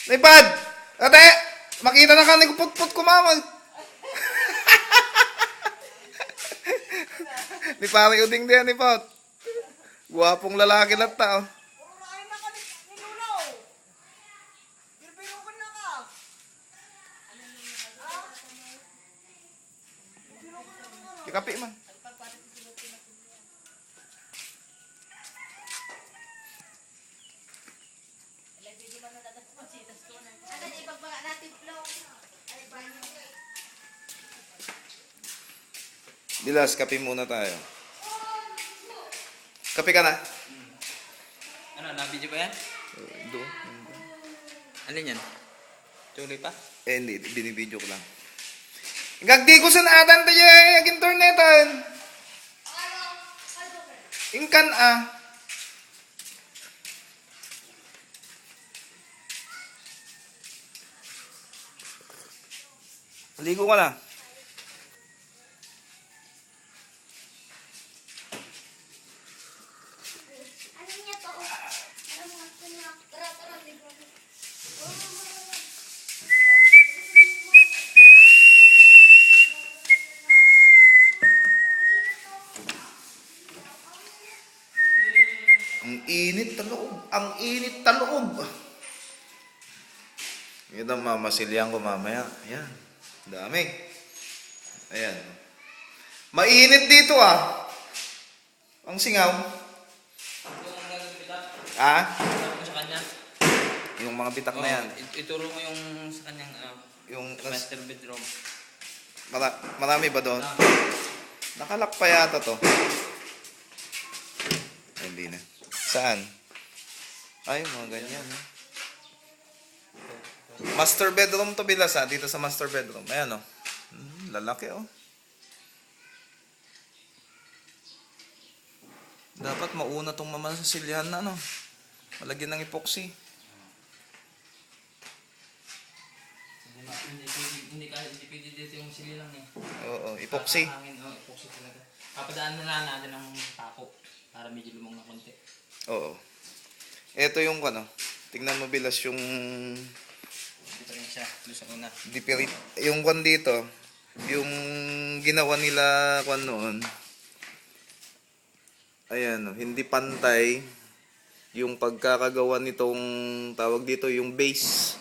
Lipad! Ate! Makita na ka ni put-put ko, mama. Ni pare uding din, ni Pot. Guwapong lalaki lang ta, oh. Ikapi man. Dilas, kape muna tayo. Kape ka na? Ano, na-video pa yan? Doon. Alin yan? Tuloy pa? Hindi. Binibidyo ko lang. Gagdi ko sa naatan tayo yung internetan. Ingkan ah. Ligo ka na. Ang init taloob. Ang init taloob. Yun ang mamasilyan ko mamaya. Ayan. Dami. Ayan. Mainit dito ah. Ang singaw. Ah? Ituro mo sa kanya. Yung mga bitak na yan. Ituro mo yung sa kanyang Yung master bedroom. marami ba doon? Nakalak pa yata to. Ay, hindi na. Saan? Ay, mga ganyan. Master bedroom to, Bilas, ha? Dito sa master bedroom. Ayan, oh. Lalaki, oh. Dapat mauna tong mamasilyahan na, no? Malagyan ng epoxy. Hindi pwede dito yung sili lang eh. Oo, epoxy. Hangin, epoxy talaga. Papadaan na lang natin ng tako para medyo lumang na konti. Oo. Ito yung, ano, tingnan mo, Bilas, yung Dito rin siya, doon sa una. dipirit, yung kwan dito, yung ginawa nila kwan noon. Ayan, oh, hindi pantay yung pagkakagawa nitong tawag dito, yung base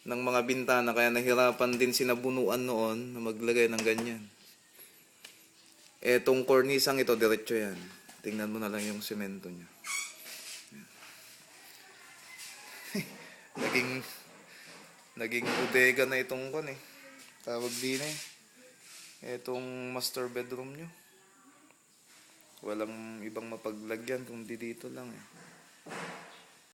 ng mga bintana, kaya nahirapan din sinabunuan noon na maglagay ng ganyan. Etong cornisang ito, diretso yan. Tingnan mo na lang yung semento niya. Naging bodega na itong kon eh. Tawag din eh. Etong master bedroom nyo. Walang ibang mapaglagyan kundi dito lang eh.